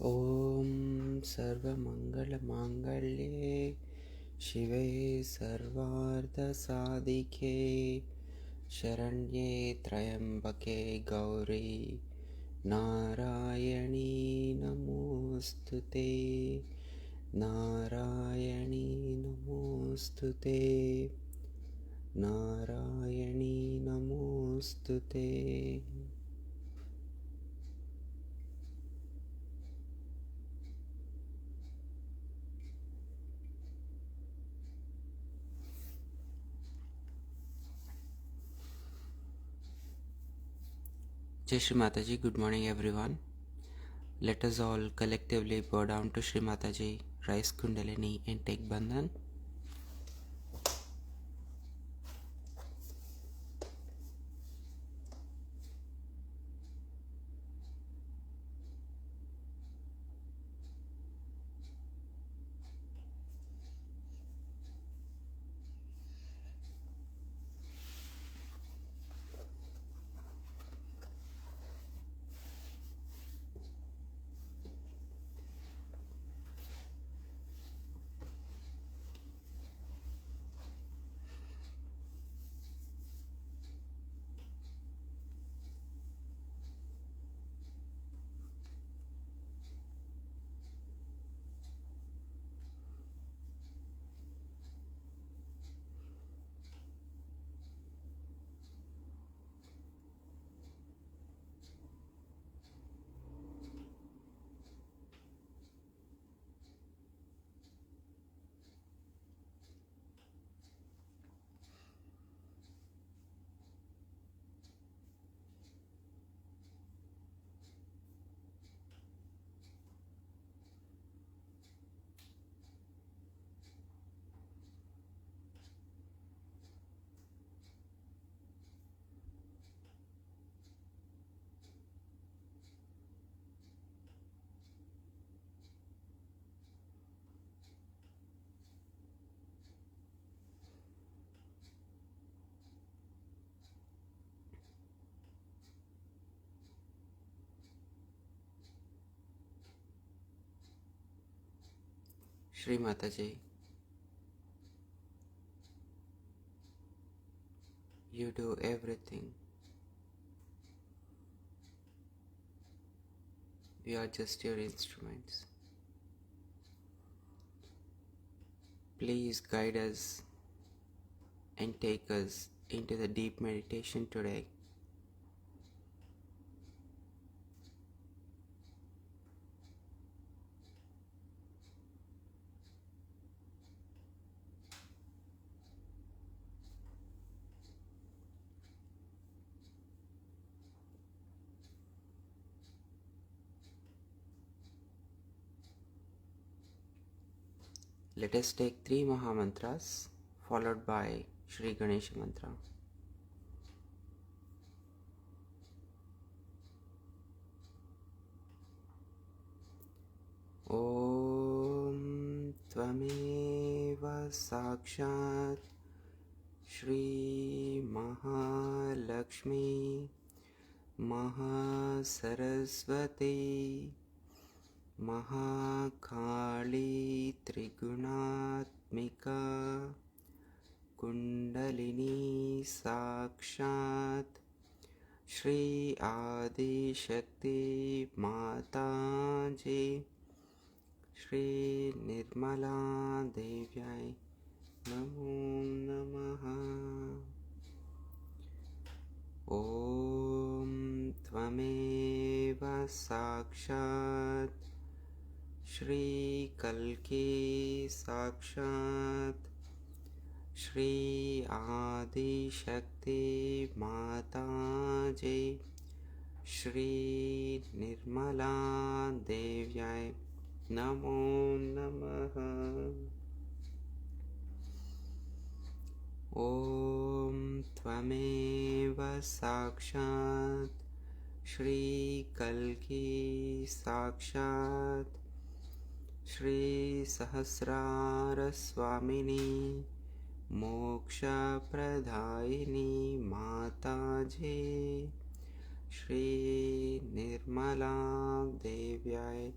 ॐ सर्वमङ्गलमाङ्गल्ये शिवे सर्वार्धसाधिके शरण्ये त्र्यम्बके गौरी नारायणी नमोऽस्तु ते नारायणी नमोऽस्तु ते नारायणी नमोऽस्तु ते। Shri Mataji, good morning everyone. Let us all collectively bow down to Shri Mataji, rise Kundalini and take Bandhan. Shri Mataji, you do everything. We are just your instruments. Please guide us and take us into the deep meditation today. Let us take 3 Mahamantras followed by Shri Ganesha Mantra. Om Tvameva Sakshat Shri Mahalakshmi Mahasaraswati Mahakali Triguణatmika Kundalini Sakshat Shri Adi Shakti Mataji Shri Nirmala Devyai Namo Namaha. Om Tvameva Sakshat Shri Kalki Sakshat Shri Adi Shakti Mataji Shri Nirmala Devyai Namo Namaha. Om Tvameva Sakshat Shri Kalki Sakshat Shri Sahasrara Swamini Moksha Pradayini Mataji Shri Nirmala Devyai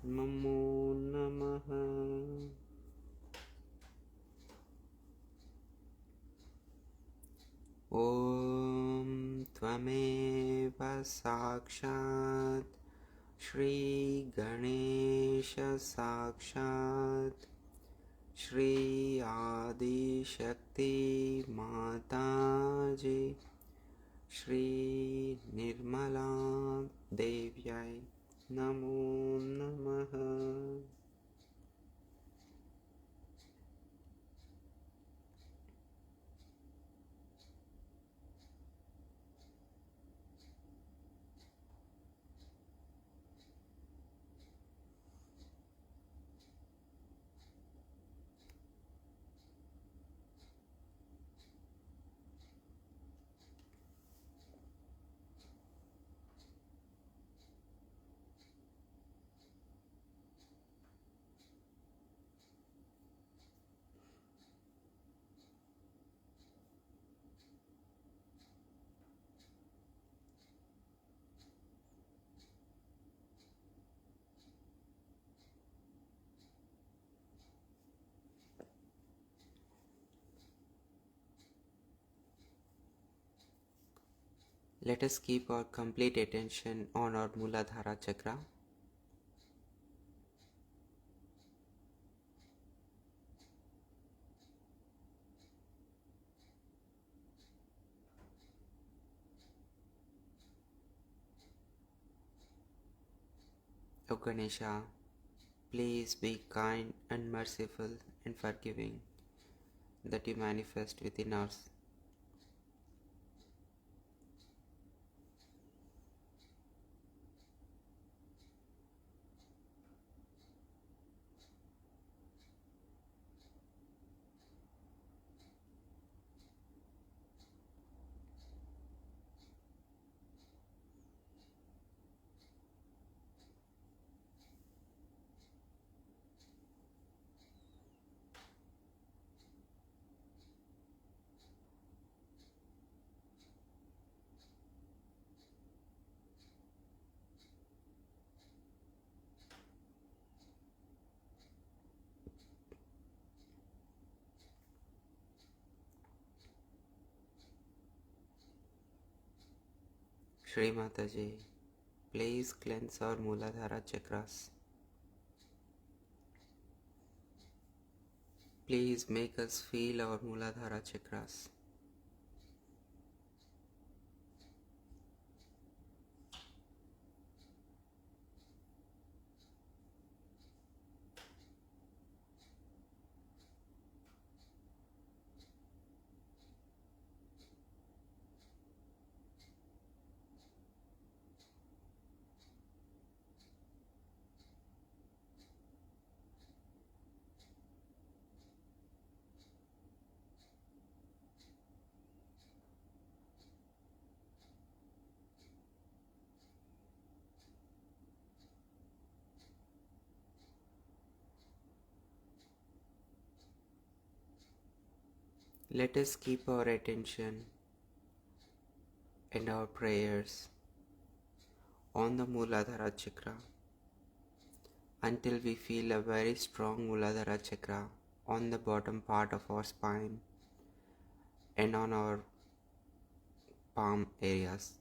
Namo Namaha. Om Tvameva Sakshat Shri Ganesha Sakshat Shri Adi Shakti Mataji Shri Nirmala Devyai Namo Namaha. Let us keep our complete attention on our Muladhara chakra. O Ganesha, please be kind and merciful and forgiving that you manifest within us. Shri Mataji, please cleanse our Muladhara chakras. Please make us feel our Muladhara chakras. Let us keep our attention and our prayers on the Muladhara chakra until we feel a very strong Muladhara chakra on the bottom part of our spine and on our palm areas.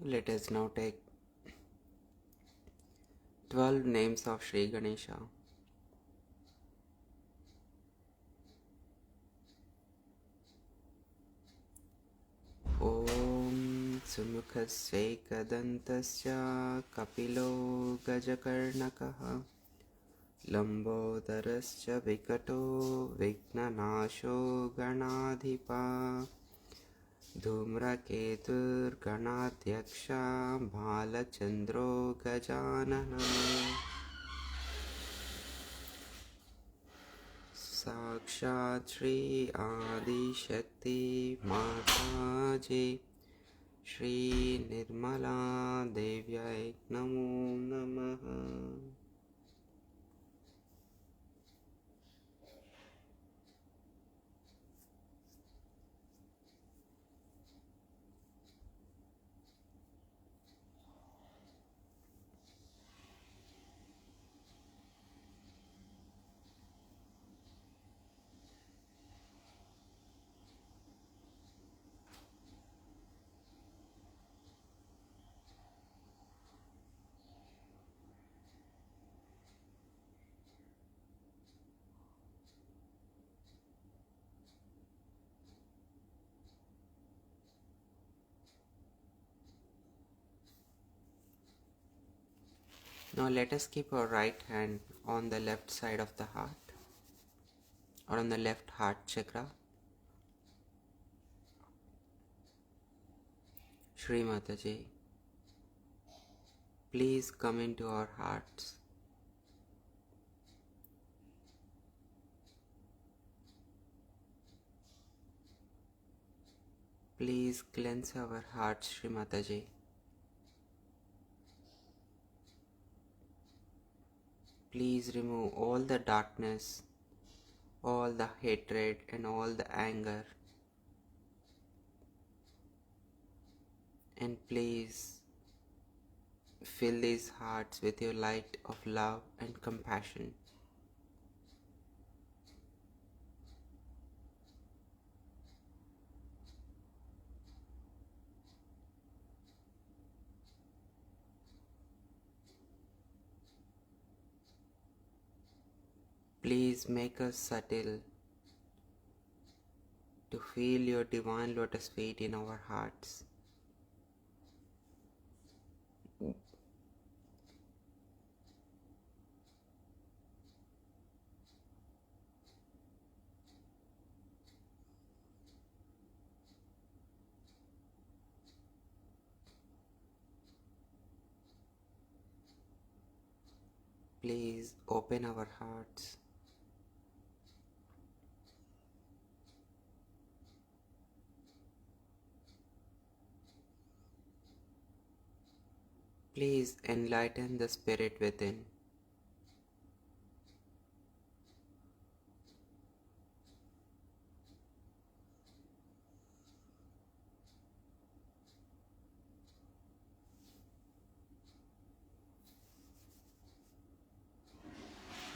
Let us now take 12 names of Sri Ganesha. Om Sumukhasya Kapilo Gajakarnakaha Lambodarasya Vikato Vignanasho Ganadhipa Dhumraketurganadhyaksha Bhalachandro Gajanana Sakshat Shri Adi Shakti Mataji Shri Nirmala Devyai Namo Namaha. Now let us keep our right hand on the left side of the heart or on the left heart chakra. Shri Mataji, please come into our hearts. Please cleanse our hearts, Shri Mataji. Please remove all the darkness, all the hatred and all the anger. And please fill these hearts with your light of love and compassion. Please make us subtle to feel your divine lotus feet in our hearts. Please open our hearts. Please enlighten the spirit within.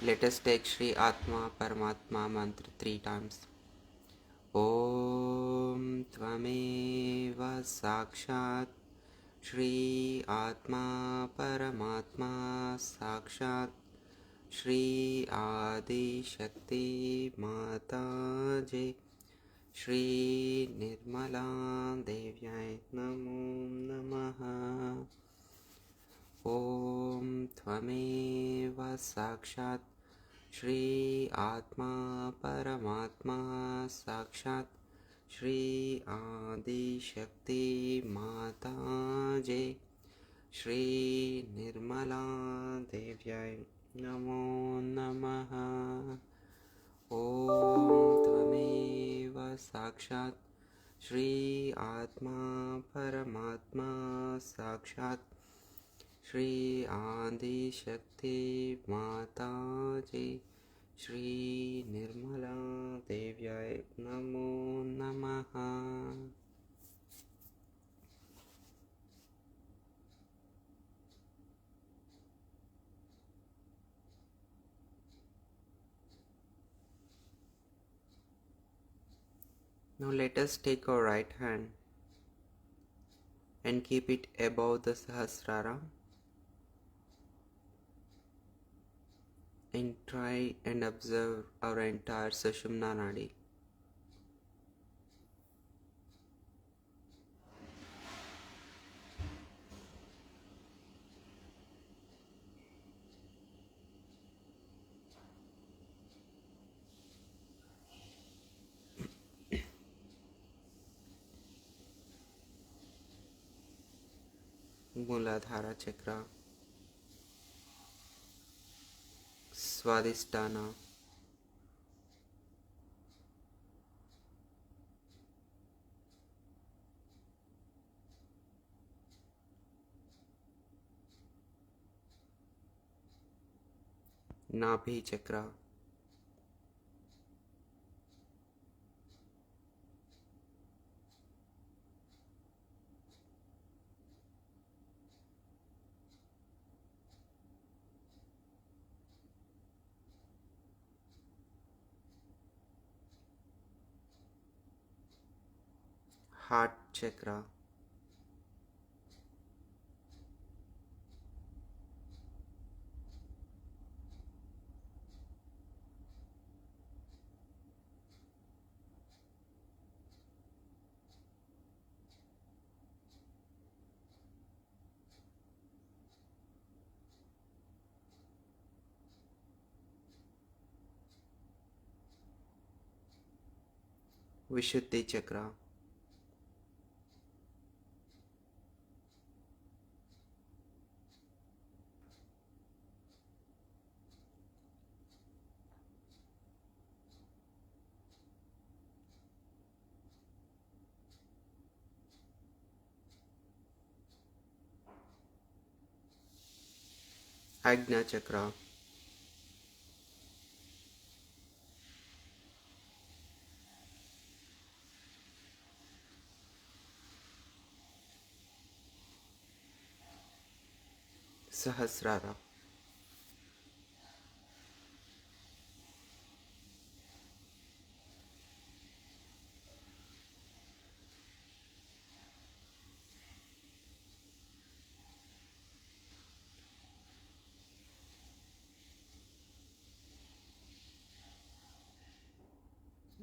Let us take Shri Atma Paramatma mantra 3 times. Om Tvameva Sakshat Shri Atma Paramatma Sakshat Shri Adi Shakti Mataji Shri Nirmala Devyai Namo Namaha. Om Tvameva Sakshat Shri Atma Paramatma Sakshat Shri Adi Shakti Mataji Shri Nirmala Devyai Namo Namaha. Om Tvameva Sakshat Shri Atma Paramatma Sakshat Shri Adi Shakti Mataji Shri Nirmala Devyai Namo Namaha. Now let us take our right hand and keep it above the Sahasrara, and try and observe our entire Sushumna Nadi. Muladhara Chakra, Swadhisthana, Nabhi Chakra, Heart Chakra, Vishuddhi Chakra, Ajna Chakra, Sahasrara.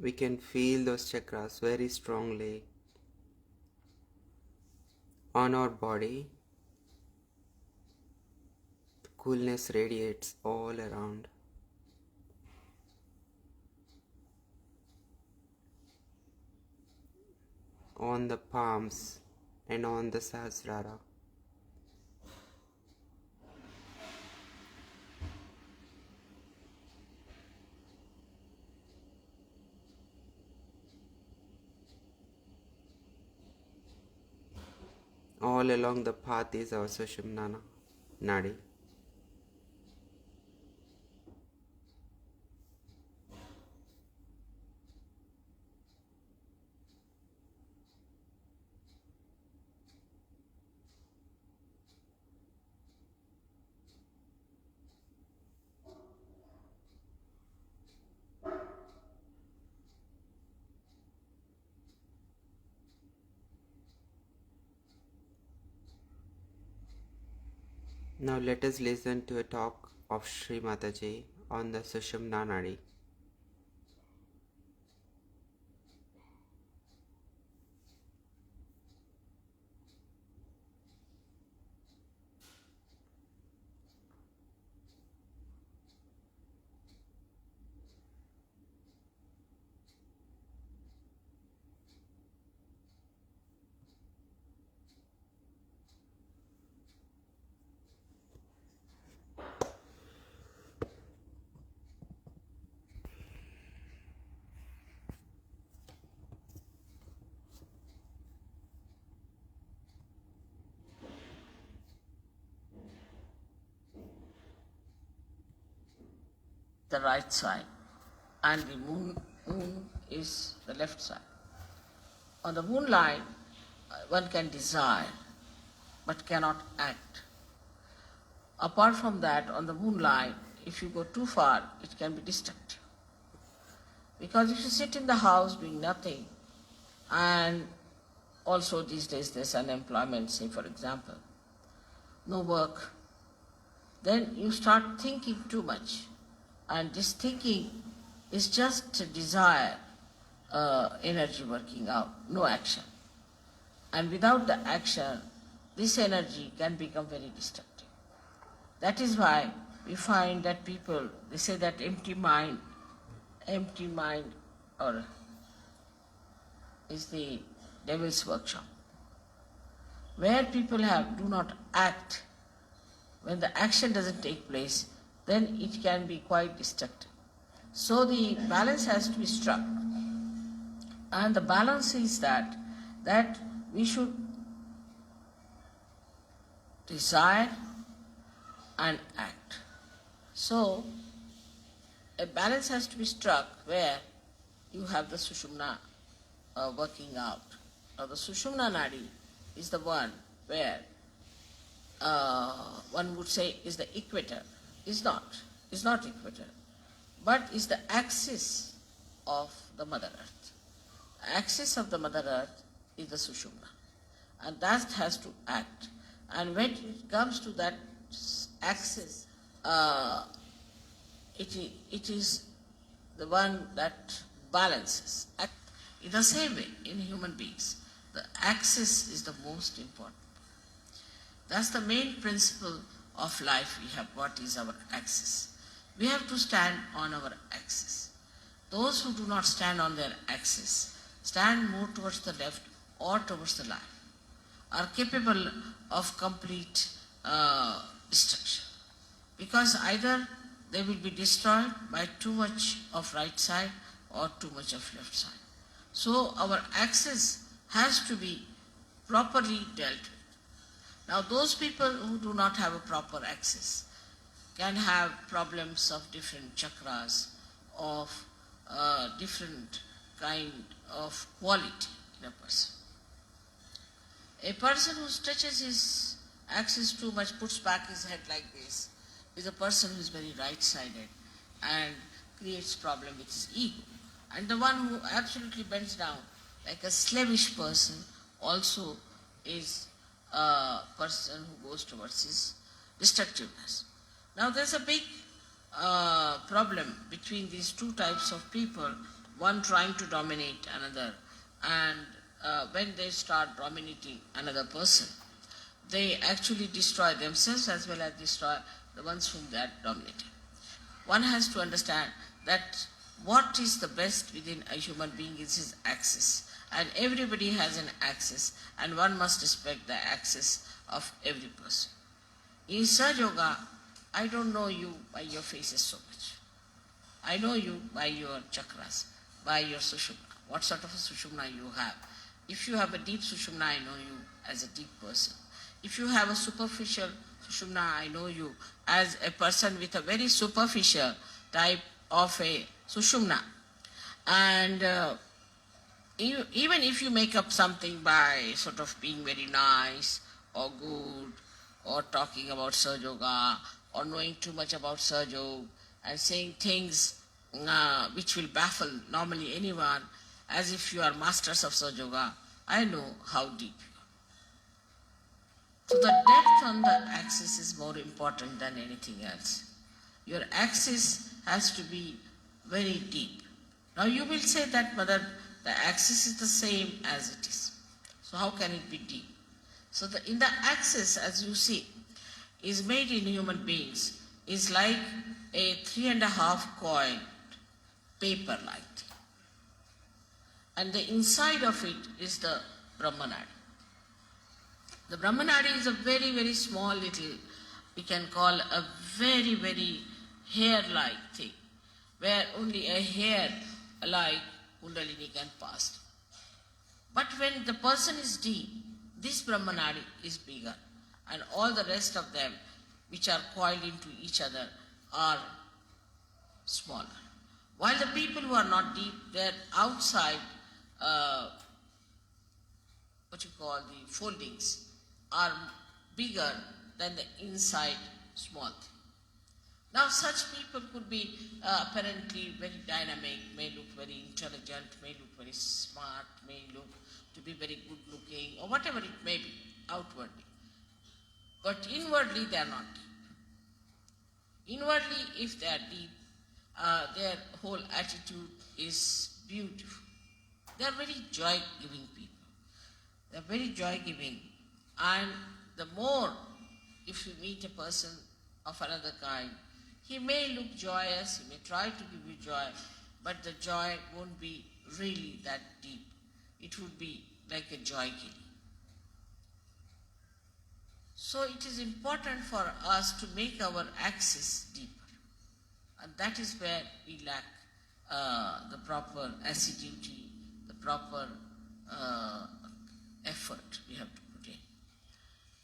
We can feel those chakras very strongly on our body. The coolness radiates all around. On the palms and on the Sahasrara. All along the path is our Sushumna Nadi. Now let us listen to a talk of Shri Mataji on the Sushumna Nadi. The right side, and the moon is the left side. On the moonlight, one can desire but cannot act. Apart from that, on the moonlight, if you go too far, it can be destructive. Because if you sit in the house doing nothing and also these days there's unemployment, say for example, no work, then you start thinking too much. And this thinking is just a desire, energy working out, no action. And without the action, this energy can become very destructive. That is why we find that people, they say that empty mind or is the devil's workshop. Where people do not act, when the action doesn't take place, then it can be quite destructive. So the balance has to be struck. And the balance is that we should desire and act. So a balance has to be struck where you have the Sushumna working out. Now the Sushumna Nadi is the one where one would say is the equator. Is not equator, but is the axis of the Mother Earth. The axis of the Mother Earth is the Sushumna, and that has to act. And when it comes to that axis, it is the one that balances. In the same way, in human beings, the axis is the most important. That's the main principle of life we have. What is our axis? We have to stand on our axis. Those who do not stand on their axis, stand more towards the left or towards the right, are capable of complete destruction. Because either they will be destroyed by too much of right side or too much of left side. So our axis has to be properly dealt with. Now those people who do not have a proper axis can have problems of different chakras, of different kind of quality in a person. A person who stretches his axis too much, puts back his head like this, is a person who is very right-sided and creates problem with his ego. And the one who absolutely bends down like a slavish person also is a person who goes towards his destructiveness. Now there's a big problem between these two types of people, one trying to dominate another, and when they start dominating another person, they actually destroy themselves as well as destroy the ones whom they are dominating. One has to understand that what is the best within a human being is his axis, and everybody has an axis, and one must respect the axis of every person. In Sahaja Yoga, I don't know you by your faces so much. I know you by your chakras, by your Sushumna, what sort of a Sushumna you have. If you have a deep Sushumna, I know you as a deep person. If you have a superficial Sushumna, I know you as a person with a very superficial type of a Sushumna. And even if you make up something by sort of being very nice or good or talking about Sahaja Yoga or knowing too much about Sahaja Yoga and saying things which will baffle normally anyone as if you are masters of Sahaja Yoga, I know how deep you are. So the depth on the axis is more important than anything else. Your axis has to be very deep. Now you will say that, Mother, the axis is the same as it is. So how can it be deep? So in the axis, as you see, is made in human beings, is like a 3.5 coin paper-like thing. And the inside of it is the Brahmanadi. The Brahmanadi is a very, very small little, we can call a very, very hair-like thing, where only a hair like Kundalini can pass. But when the person is deep, this Brahmanadi is bigger, and all the rest of them, which are coiled into each other, are smaller. While the people who are not deep, their outside, what you call the foldings, are bigger than the inside small thing. Now such people could be apparently very dynamic, may look very intelligent, may look very smart, may look to be very good looking, or whatever it may be, outwardly. But inwardly they are not deep. Inwardly, if they are deep, their whole attitude is beautiful. They are very joy-giving people. They are very joy-giving. And the more, if you meet a person of another kind, he may look joyous, he may try to give you joy, but the joy won't be really that deep. It would be like a joy killing. So it is important for us to make our axis deeper. And that is where we lack the proper assiduity, the proper effort we have to put in.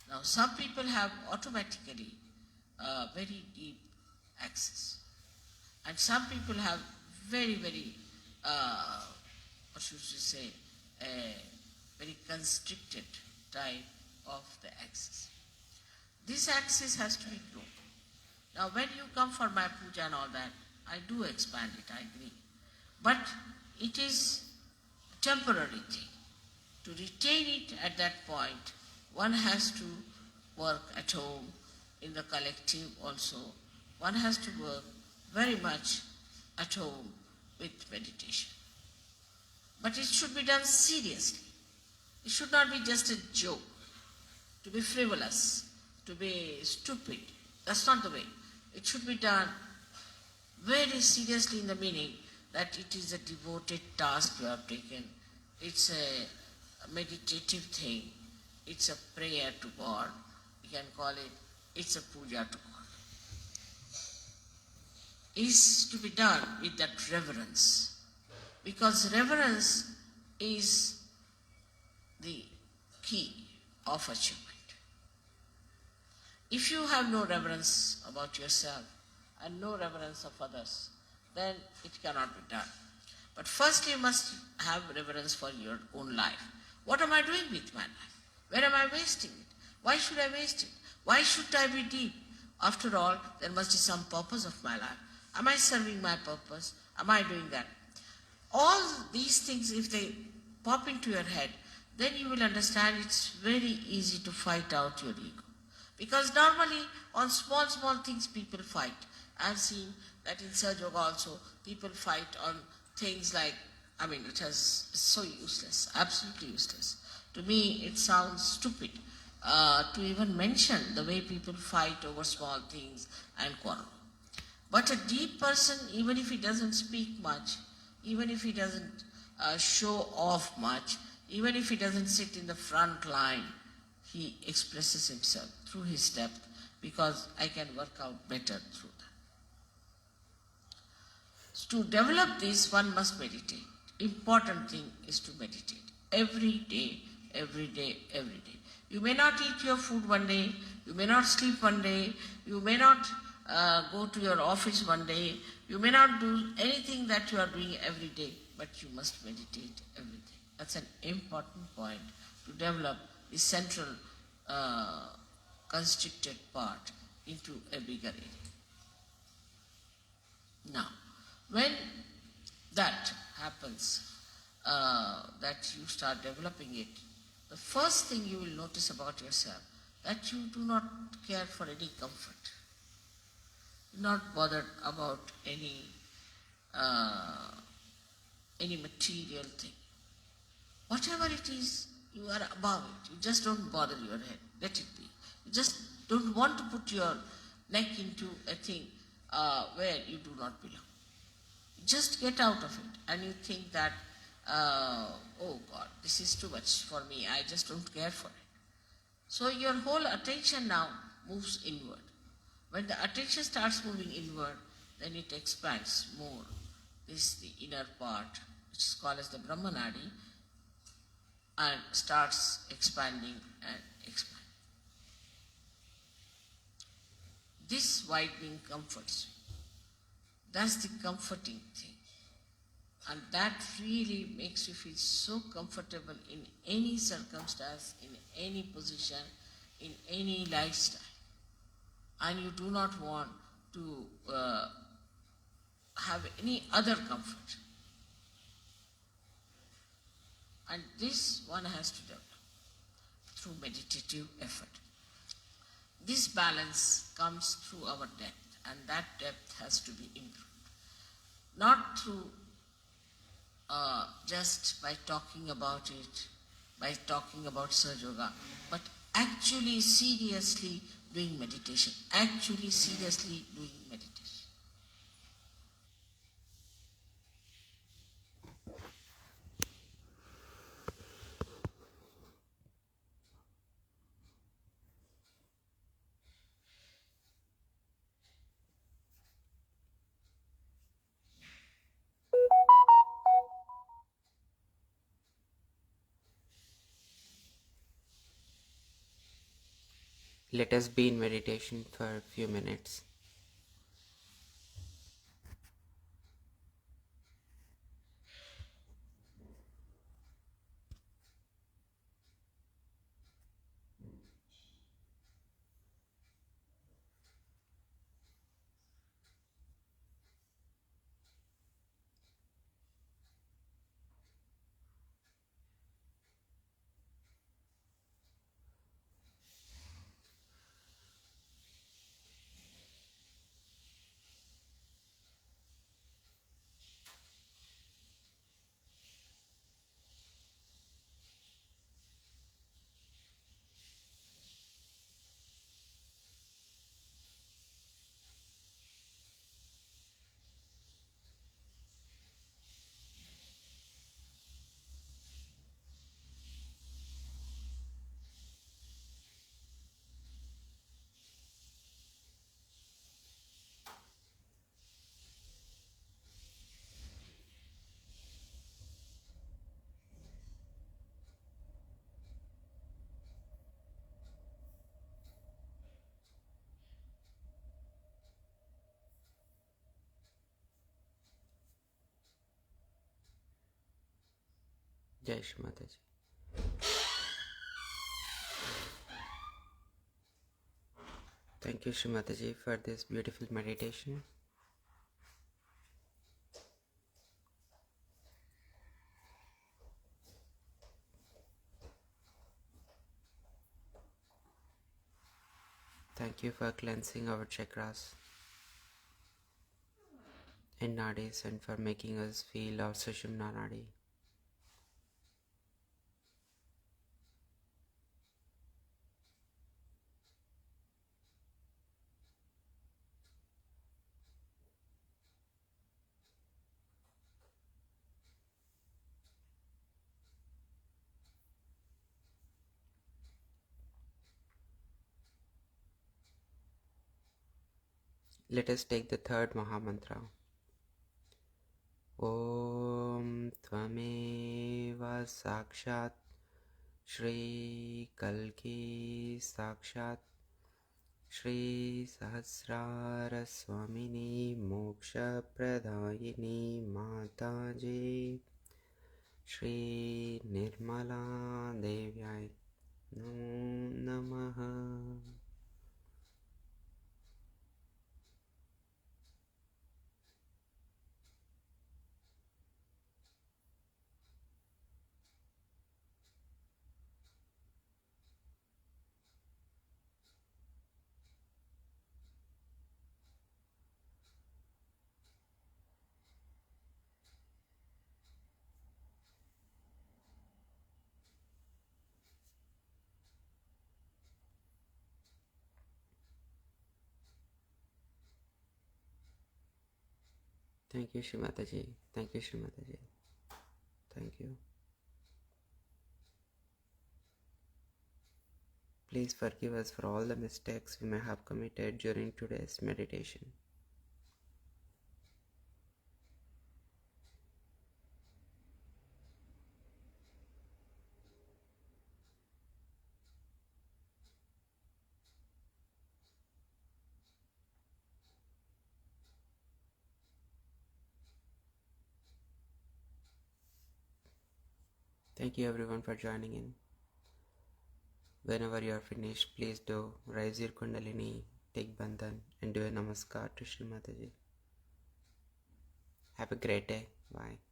Now some people have automatically very deep axis. And some people have very, very, what should we say, a very constricted type of the axis. This axis has to be grown. Now when you come for my puja and all that, I do expand it, I agree. But it is a temporary thing. To retain it at that point, one has to work at home, in the collective also. One has to work very much at home with meditation. But it should be done seriously. It should not be just a joke, to be frivolous, to be stupid. That's not the way. It should be done very seriously in the meaning that it is a devoted task you have taken. It's a meditative thing. It's a prayer to God. You can call it, it's a puja to God. Is to be done with that reverence. Because reverence is the key of achievement. If you have no reverence about yourself and no reverence of others, then it cannot be done. But first you must have reverence for your own life. What am I doing with my life? Where am I wasting it? Why should I waste it? Why should I be deep? After all, there must be some purpose of my life. Am I serving my purpose? Am I doing that? All these things, if they pop into your head, then you will understand it's very easy to fight out your ego. Because normally on small things people fight. I've seen that in Sahaja Yoga also, people fight on things like, it is so useless, absolutely useless. To me, it sounds stupid to even mention the way people fight over small things and quarrel. But a deep person, even if he doesn't speak much, even if he doesn't show off much, even if he doesn't sit in the front line, he expresses himself through his depth, because I can work out better through that. So to develop this, one must meditate. Important thing is to meditate. Every day, every day, every day. You may not eat your food one day, you may not sleep one day, you may not go to your office one day, you may not do anything that you are doing every day, but you must meditate every day. That's an important point to develop the central constricted part into a bigger area. Now, when that happens, that you start developing it, the first thing you will notice about yourself, that you do not care for any comfort. You're not bothered about any material thing. Whatever it is, you are above it. You just don't bother your head. Let it be. You just don't want to put your neck into a thing where you do not belong. You just get out of it and you think that, oh God, this is too much for me. I just don't care for it. So your whole attention now moves inward. When the attention starts moving inward, then it expands more. This is the inner part, which is called as the Brahma Nadi, and starts expanding and expanding. This widening comforts you. That's the comforting thing. And that really makes you feel so comfortable in any circumstance, in any position, in any lifestyle. And you do not want to have any other comfort. And this one has to develop. through meditative effort. This balance comes through our depth, and that depth has to be improved. Not through just by talking about it, by talking about Sahaja Yoga, but actually seriously doing meditation, actually seriously doing meditation. Let us be in meditation for a few minutes. Jai Shri Mataji. Thank you, Shri Mataji, for this beautiful meditation. Thank you for cleansing our chakras and nadis and for making us feel our Sushumna Nadi. Let us take the third Mahamantra. Om Tvameva Sakshat Shri Kalki Sakshat Shri Sahasrara Swamini Moksha Pradayini Mataji Shri Nirmala Devyai Namo Namaha. Thank you, Shri Mataji. Thank you, Shri Mataji. Thank you. Please forgive us for all the mistakes we may have committed during today's meditation. Thank you everyone for joining in. Whenever you are finished, please do raise your Kundalini, take Bandhan and do a Namaskar to Shri Mataji. Have a great day. Bye.